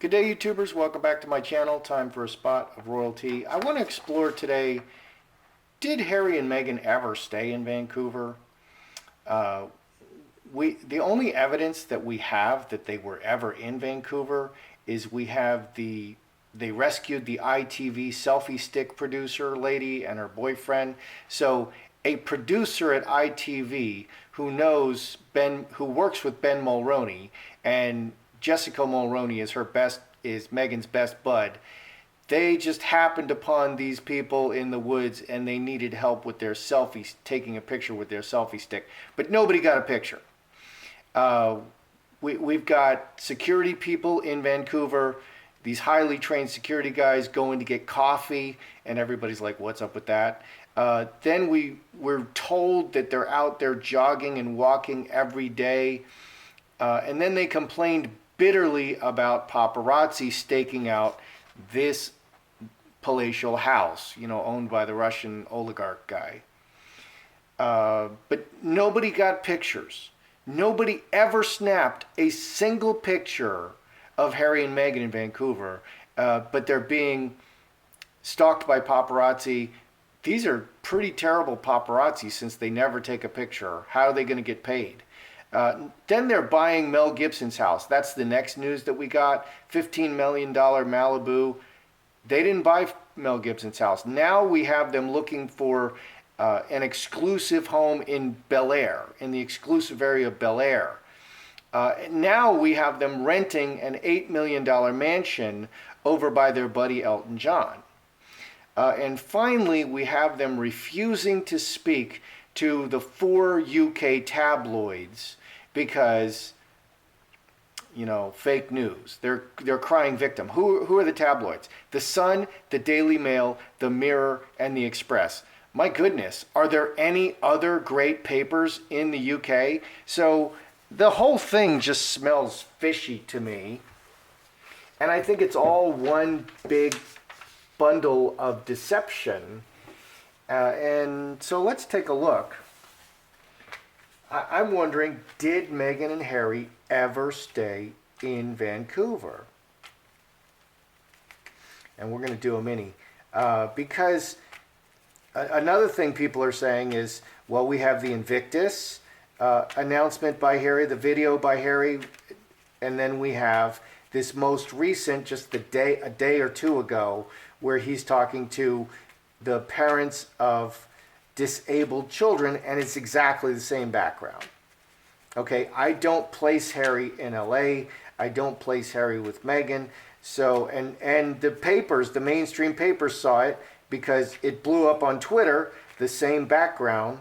Good day, YouTubers. Welcome back to my channel. Time for a spot of royalty. I want to explore today, did Harry and Meghan ever stay in Vancouver? The only evidence that we have that they were ever in Vancouver is we have they rescued the ITV selfie stick producer lady and her boyfriend. So a producer at ITV who knows who works with Ben Mulroney, and Jessica Mulroney is Meghan's best bud. They just happened upon these people in the woods and they needed help with their selfies, taking a picture with their selfie stick. But nobody got a picture. We've got security people in Vancouver, these highly trained security guys going to get coffee, and everybody's like, what's up with that? Then we're told that they're out there jogging and walking every day. And then they complained bitterly about paparazzi staking out this palatial house, owned by the Russian oligarch guy. But nobody got pictures. Nobody ever snapped a single picture of Harry and Meghan in Vancouver, but they're being stalked by paparazzi. These are pretty terrible paparazzi since they never take a picture. How are they going to get paid? Then they're buying Mel Gibson's house. That's the next news that we got. $15 million Malibu. They didn't buy Mel Gibson's house. Now we have them looking for an exclusive home in Bel Air, in the exclusive area of Bel Air. Now we have them renting an $8 million mansion over by their buddy Elton John. And finally, we have them refusing to speak to the 4 UK tabloids because, fake news. They're crying victim. Who are the tabloids? The Sun, the Daily Mail, the Mirror, and the Express. My goodness, are there any other great papers in the UK? So the whole thing just smells fishy to me. And I think it's all one big bundle of deception. And so let's take a look. I'm wondering, did Meghan and Harry ever stay in Vancouver? And we're going to do a mini. Because another thing people are saying is, well, we have the Invictus announcement by Harry, the video by Harry, and then we have this most recent, just a day or two ago, where he's talking to the parents of disabled children, and it's exactly the same background. Okay, I don't place Harry in LA. I don't place Harry with Meghan. So, and the papers, the mainstream papers saw it because it blew up on Twitter, the same background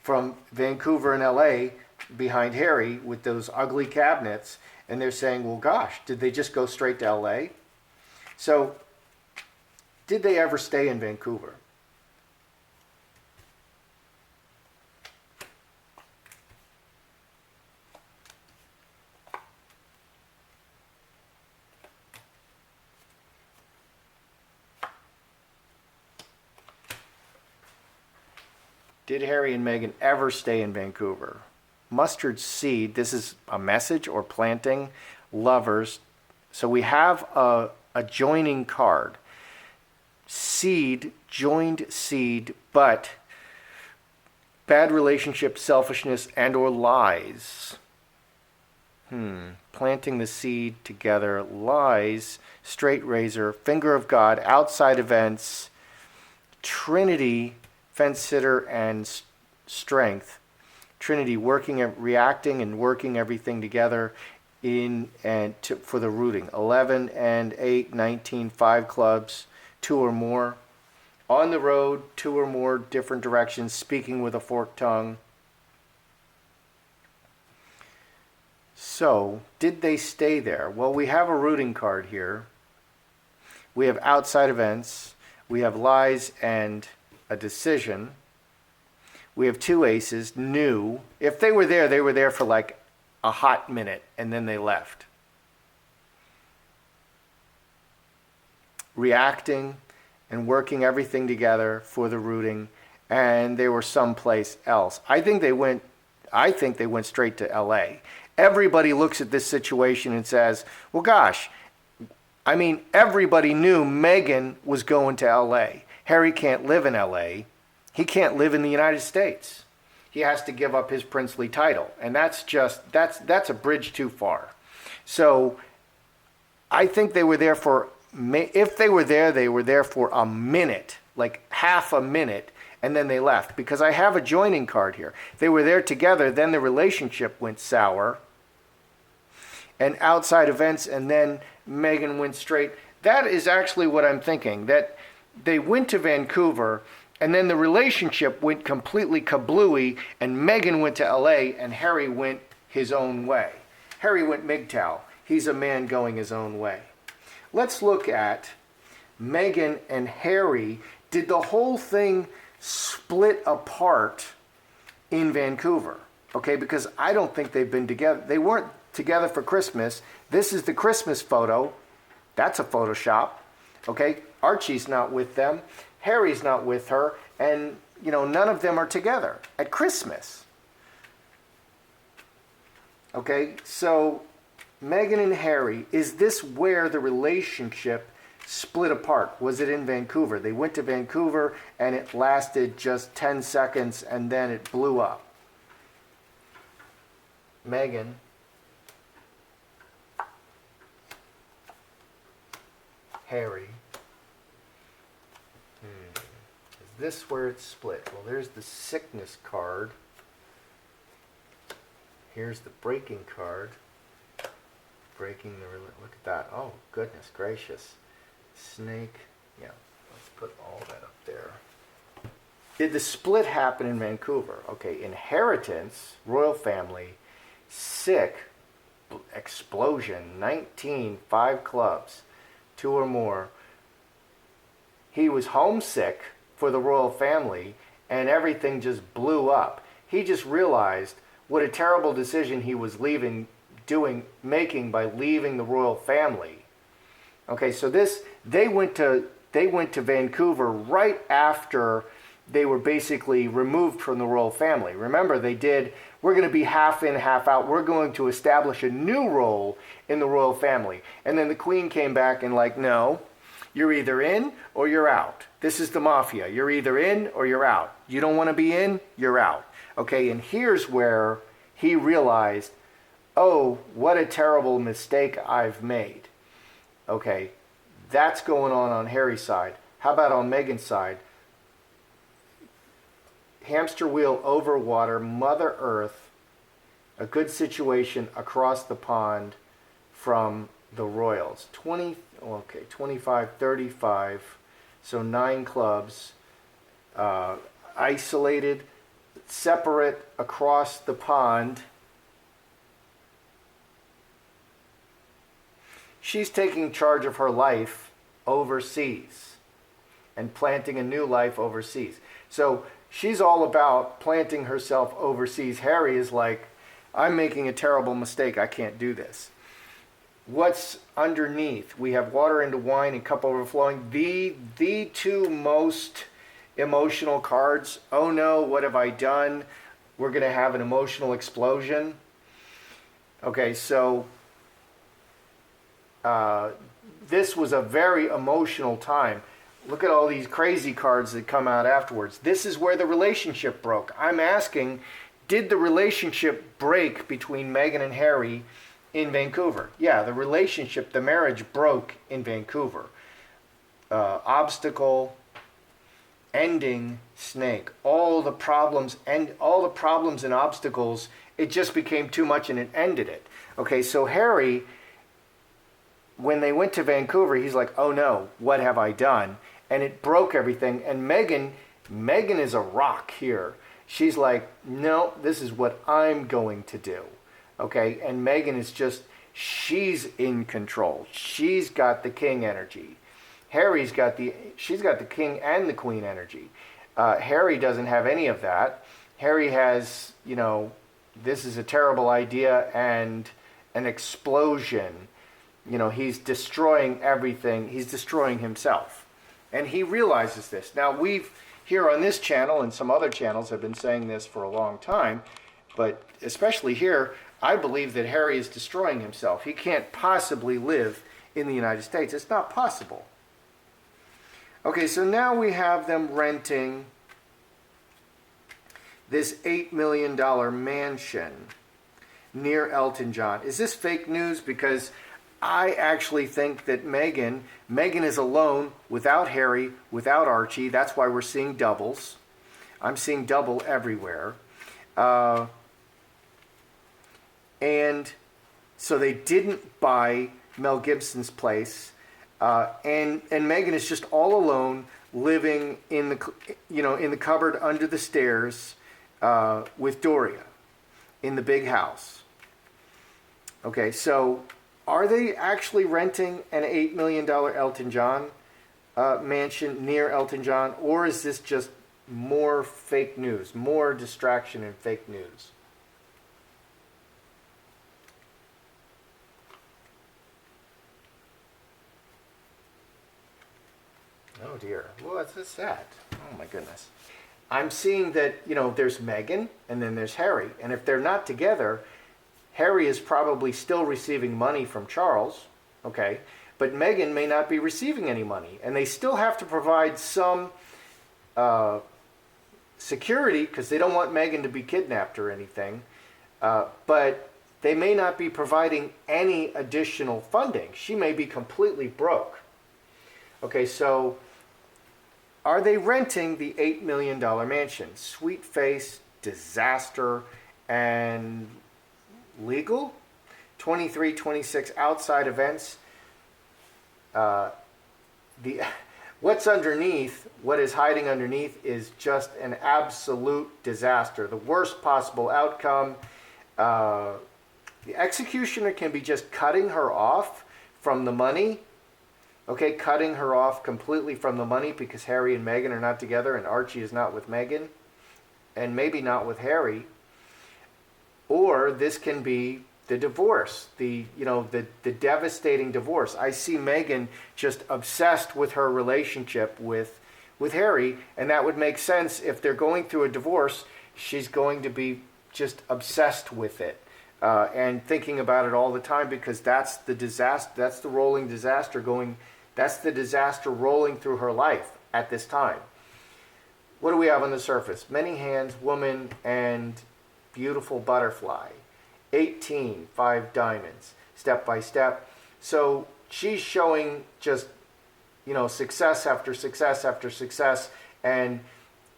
from Vancouver and LA behind Harry with those ugly cabinets. And they're saying, well, gosh, did they just go straight to LA? So, did they ever stay in Vancouver? Did Harry and Meghan ever stay in Vancouver? Mustard seed, this is a message or planting, lovers. So we have a joining card. Seed, joined seed, but bad relationship, selfishness, and or lies. Planting the seed together, lies, straight razor, finger of God, outside events, Trinity, fence sitter, and strength. Trinity reacting and working everything together for the rooting. 11 and 8, 19, 5 clubs, 2 or more. On the road, 2 or more different directions, speaking with a forked tongue. So, did they stay there? Well, we have a rooting card here. We have outside events. We have lies and a decision. We have 2 aces, new. If they were there for like a hot minute and then they left. Reacting and working everything together for the rooting, and they were someplace else. I think they went straight to LA. Everybody looks at this situation and says, well, gosh, I mean, everybody knew Meghan was going to LA. Harry can't live in LA. He can't live in the United States. He has to give up his princely title. And that's a bridge too far. So I think they were there for, if they were there for a minute, like half a minute, and then they left. Because I have a joining card here. They were there together, then the relationship went sour. And outside events, and then Meghan went straight. That is actually what I'm thinking, that they went to Vancouver, and then the relationship went completely kablooey, and Meghan went to LA, and Harry went his own way. Harry went MGTOW. He's a man going his own way. Let's look at Meghan and Harry. Did the whole thing split apart in Vancouver? Okay, because I don't think they've been together. They weren't together for Christmas. This is the Christmas photo. That's a Photoshop. Okay, Archie's not with them. Harry's not with her. And, none of them are together at Christmas. Okay, so Meghan and Harry, is this where the relationship split apart? Was it in Vancouver? They went to Vancouver and it lasted just 10 seconds and then it blew up. Meghan. Harry. Is this where it's split? Well, there's the sickness card. Here's the breaking card. Breaking the... Look at that. Oh, goodness gracious. Snake. Yeah, let's put all that up there. Did the split happen in Vancouver? Okay, inheritance, royal family, sick, explosion, 19, 5 clubs. 2 or more. He was homesick for the royal family and everything just blew up. He just realized what a terrible decision he was making by leaving the royal family. Okay, so they went to Vancouver right after they were basically removed from the royal family. Remember, we're going to be half in, half out. We're going to establish a new role in the royal family. And then the Queen came back and no, you're either in or you're out. This is the mafia. You're either in or you're out. You don't want to be in, you're out. Okay, and here's where he realized, oh, what a terrible mistake I've made. Okay, that's going on Harry's side. How about on Meghan's side? Hamster wheel over water, Mother Earth, a good situation across the pond from the Royals. 25, 35, so 9 clubs, isolated, separate across the pond. She's taking charge of her life overseas and planting a new life overseas. So she's all about planting herself overseas. Harry is like, I'm making a terrible mistake. I can't do this. What's underneath? We have water into wine and cup overflowing. The 2 most emotional cards. Oh no, what have I done? We're going to have an emotional explosion. Okay, so this was a very emotional time. Look at all these crazy cards that come out afterwards. This is where the relationship broke. I'm asking, did the relationship break between Meghan and Harry in Vancouver? Yeah, the marriage broke in Vancouver. Obstacle, ending, snake. All the problems and obstacles, it just became too much and it ended it. Okay, so Harry, when they went to Vancouver, he's like, oh no, what have I done? And it broke everything. And Meghan is a rock here. She's like, no, this is what I'm going to do. Okay, and Meghan is she's in control. She's got the king energy. She's got the king and the queen energy. Harry doesn't have any of that. Harry has, this is a terrible idea and an explosion. He's destroying everything. He's destroying himself. And he realizes this. Now, we've, here on this channel and some other channels, have been saying this for a long time, but especially here, I believe that Harry is destroying himself. He can't possibly live in the United States. It's not possible. Okay, so now we have them renting this $8 million mansion near Elton John. Is this fake news? Because I actually think that Meghan is alone without Harry, without Archie. That's why we're seeing doubles. I'm seeing double everywhere. And so they didn't buy Mel Gibson's place. And Meghan is just all alone, living in the cupboard under the stairs with Doria in the big house. Okay, so are they actually renting an $8 million Elton John mansion near Elton John, or is this just more fake news, more distraction and fake news? Oh dear, what's that? Oh my goodness. I'm seeing that, there's Meghan and then there's Harry, and if they're not together, Harry is probably still receiving money from Charles, okay, but Meghan may not be receiving any money, and they still have to provide some security because they don't want Meghan to be kidnapped or anything, but they may not be providing any additional funding. She may be completely broke. Okay, so are they renting the $8 million mansion? Sweet face, disaster, and legal? 23, 26 outside events. What's underneath, what is hiding underneath is just an absolute disaster. The worst possible outcome. The executioner can be just cutting her off from the money. Okay, cutting her off completely from the money because Harry and Meghan are not together and Archie is not with Meghan and maybe not with Harry. Or this can be the divorce, the devastating divorce. I see Meghan just obsessed with her relationship with Harry, and that would make sense if they're going through a divorce. She's going to be just obsessed with it and thinking about it all the time because that's the disaster. That's the rolling disaster going. That's the disaster rolling through her life at this time. What do we have on the surface? Many hands, woman, and beautiful butterfly. 18, 5 diamonds, step by step. So she's showing just, success after success after success. And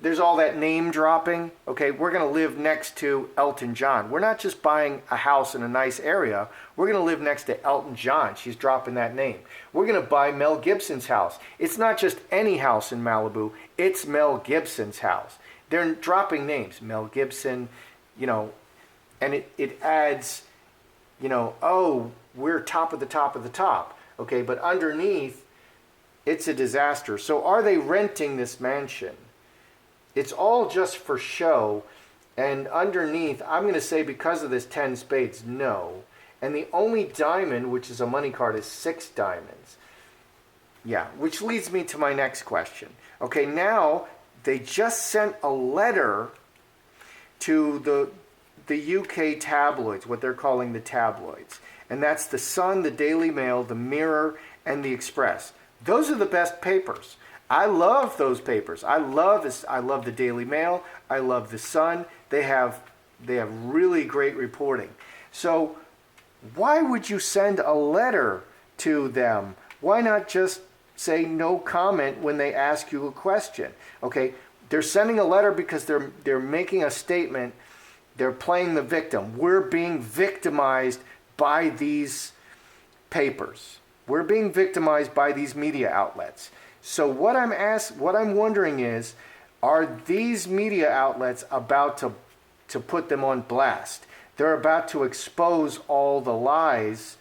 there's all that name dropping. Okay, we're going to live next to Elton John. We're not just buying a house in a nice area. We're going to live next to Elton John. She's dropping that name. We're going to buy Mel Gibson's house. It's not just any house in Malibu. It's Mel Gibson's house. They're dropping names. Mel Gibson, and it adds, oh, we're top of the top of the top. Okay, but underneath, it's a disaster. So are they renting this mansion? It's all just for show, and underneath, I'm going to say because of this 10 spades, no. And the only diamond, which is a money card, is 6 diamonds. Yeah, which leads me to my next question. Okay, now they just sent a letter to the UK tabloids, what they're calling the tabloids. And that's the Sun, the Daily Mail, the Mirror, and the Express. Those are the best papers. I love those papers. I love the Daily Mail. I love the Sun. They have really great reporting. So why would you send a letter to them? Why not just say no comment when they ask you a question? Okay, they're sending a letter because they're making a statement. They're playing the victim. We're being victimized by these papers. We're being victimized by these media outlets. So what I'm wondering is, are these media outlets about to put them on blast? They're about to expose all the lies,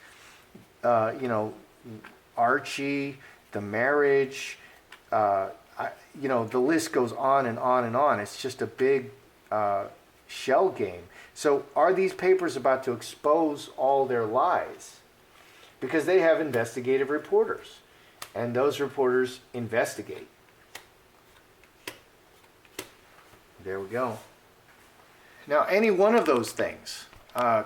Archie, the marriage, the list goes on and on and on. It's just a big shell game. So are these papers about to expose all their lies? Because they have investigative reporters. And those reporters investigate. There we go. Now, any one of those things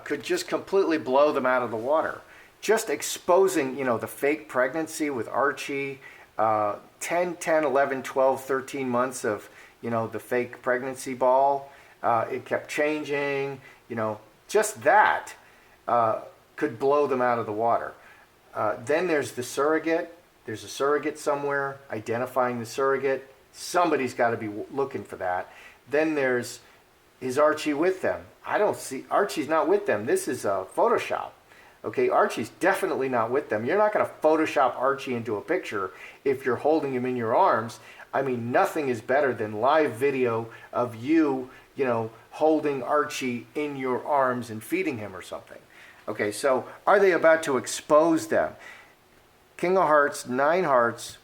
could just completely blow them out of the water. just exposing, the fake pregnancy with Archie, 10, 10, 11, 12, 13 months of, the fake pregnancy ball. It kept changing, just that could blow them out of the water. Then there's the surrogate. There's a surrogate somewhere, identifying the surrogate. Somebody's got to be looking for that. Then is Archie with them? I don't see, Archie's not with them. This is a Photoshop. Okay, Archie's definitely not with them. You're not going to Photoshop Archie into a picture if you're holding him in your arms. I mean, nothing is better than live video of you, holding Archie in your arms and feeding him or something. Okay, so are they about to expose them? King of Hearts, 9 hearts,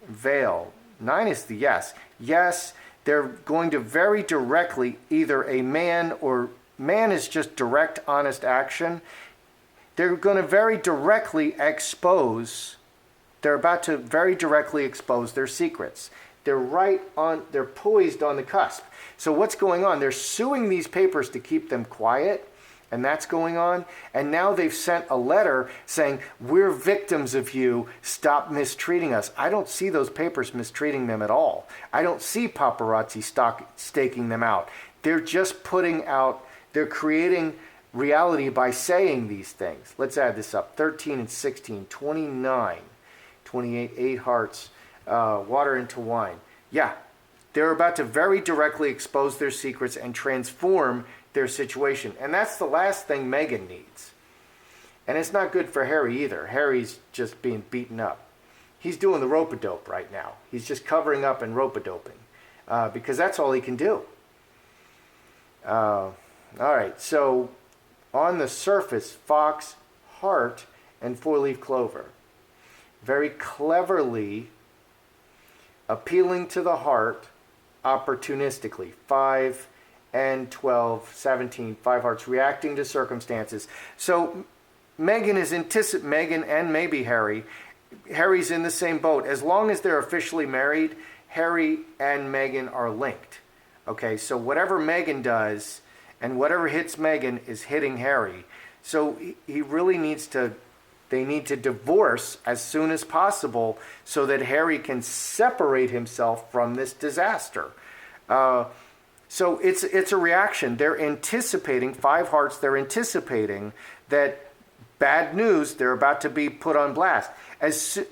veil. 9 is the yes. Yes, they're going to very directly, either a man is just direct, honest action. They're going to very directly expose, they're about to very directly expose their secrets. They're poised on the cusp. So what's going on? They're suing these papers to keep them quiet, and that's going on. And now they've sent a letter saying, we're victims of you, stop mistreating us. I don't see those papers mistreating them at all. I don't see paparazzi staking them out. They're just they're creating reality by saying these things. Let's add this up. 13 and 16, 29, 28, 8 hearts, water into wine. Yeah, they're about to very directly expose their secrets and transform their situation. And that's the last thing Meghan needs. And it's not good for Harry either. Harry's just being beaten up. He's doing the rope-a-dope right now. He's just covering up and rope-a-doping because that's all he can do. All right, so on the surface, fox, heart, and 4-leaf clover. Very cleverly appealing to the heart opportunistically. 5 and 12, 17, 5 hearts, reacting to circumstances. So Meghan and maybe Harry's in the same boat. As long as they're officially married, Harry and Meghan are linked. Okay, so whatever Meghan does and whatever hits Meghan is hitting Harry. So he really they need to divorce as soon as possible so that Harry can separate himself from this disaster. So it's a reaction. They're anticipating, 5 hearts, they're anticipating that bad news, they're about to be put on blast. As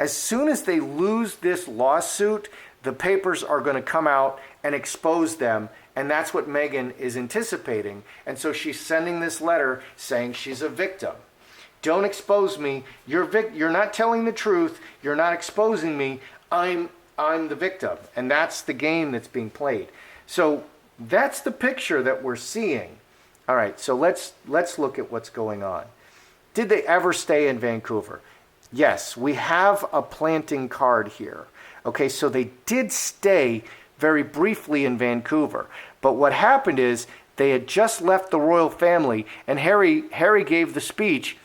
soon as they lose this lawsuit, the papers are going to come out and expose them, and that's what Meghan is anticipating. And so she's sending this letter saying she's a victim. Don't expose me. You're not telling the truth. You're not exposing me. I'm the victim. And that's the game that's being played. So that's the picture that we're seeing. All right, so let's look at what's going on. Did they ever stay in Vancouver? Yes, we have a planting card here. Okay, so they did stay very briefly in Vancouver. But what happened is they had just left the royal family, and Harry gave the speech,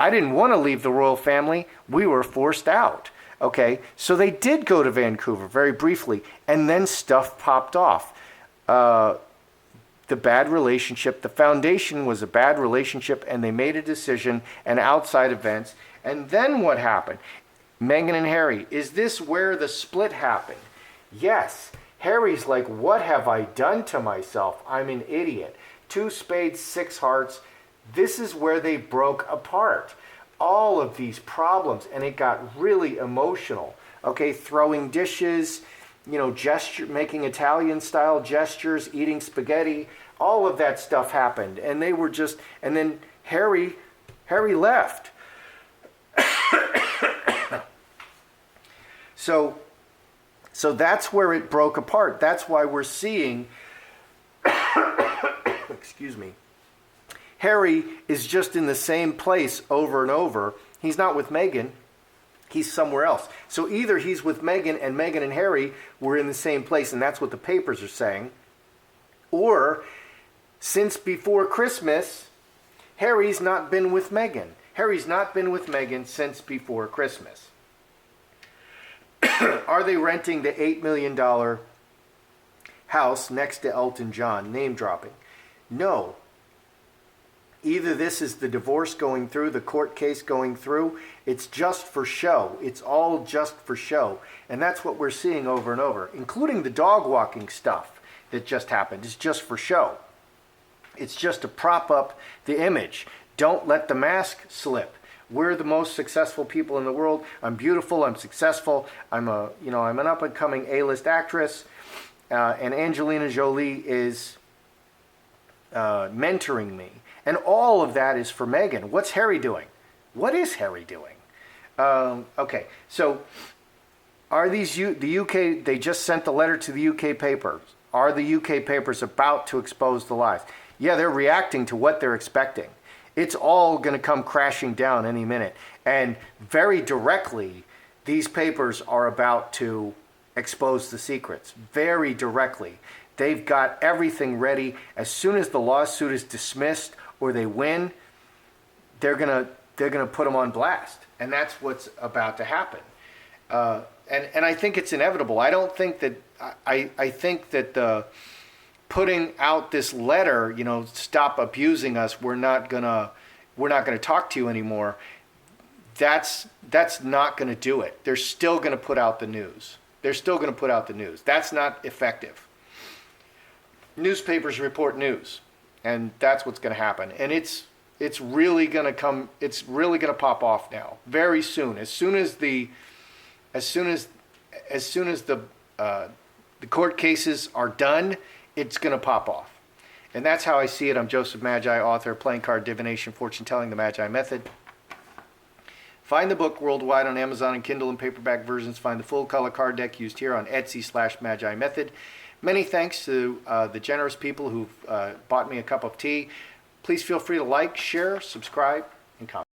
I didn't want to leave the royal family. We were forced out. Okay, so they did go to Vancouver very briefly, and then stuff popped off. The bad relationship, the foundation was a bad relationship, and they made a decision and outside events. And then what happened? Meghan and Harry, is this where the split happened? Yes. Harry's like, what have I done to myself? I'm an idiot. 2 spades, 6 hearts. This is where they broke apart. All of these problems, and it got really emotional. Okay, throwing dishes, making Italian-style gestures, eating spaghetti. All of that stuff happened, and they were just. And then Harry left. So that's where it broke apart. That's why we're seeing. Excuse me. Harry is just in the same place over and over. He's not with Meghan. He's somewhere else. So either he's with Meghan and Harry were in the same place, and that's what the papers are saying. Or, since before Christmas, Harry's not been with Meghan. Harry's not been with Meghan since before Christmas. Are they renting the $8 million house next to Elton John? Name dropping. No. Either this is the divorce going through, the court case going through. It's just for show. It's all just for show. And that's what we're seeing over and over, including the dog walking stuff that just happened. It's just for show. It's just to prop up the image. Don't let the mask slip. We're the most successful people in the world. I'm beautiful. I'm successful. I'm an up and coming A-list actress, and Angelina Jolie is mentoring me. And all of that is for Meghan. What's Harry doing? What is Harry doing? Okay, so are these the UK? They just sent the letter to the UK papers. Are the UK papers about to expose the lies? Yeah, they're reacting to what they're expecting. It's all going to come crashing down any minute. And very directly, these papers are about to expose the secrets. Very directly. They've got everything ready. As soon as the lawsuit is dismissed or they win, they're gonna put them on blast. And that's what's about to happen. And I think it's inevitable. I don't think that, I think that the putting out this letter, stop abusing us, we're not gonna talk to you anymore, that's not gonna do it. They're still gonna put out the news. That's not effective. Newspapers report news, and that's what's gonna happen. And it's really gonna pop off now, very soon. As soon as the court cases are done, it's going to pop off. And that's how I see it. I'm Joseph Magi, author of Playing Card Divination, Fortune Telling, The Magi Method. Find the book worldwide on Amazon and Kindle and paperback versions. Find the full color card deck used here on Etsy/Magi Method. Many thanks to the generous people who've bought me a cup of tea. Please feel free to like, share, subscribe, and comment.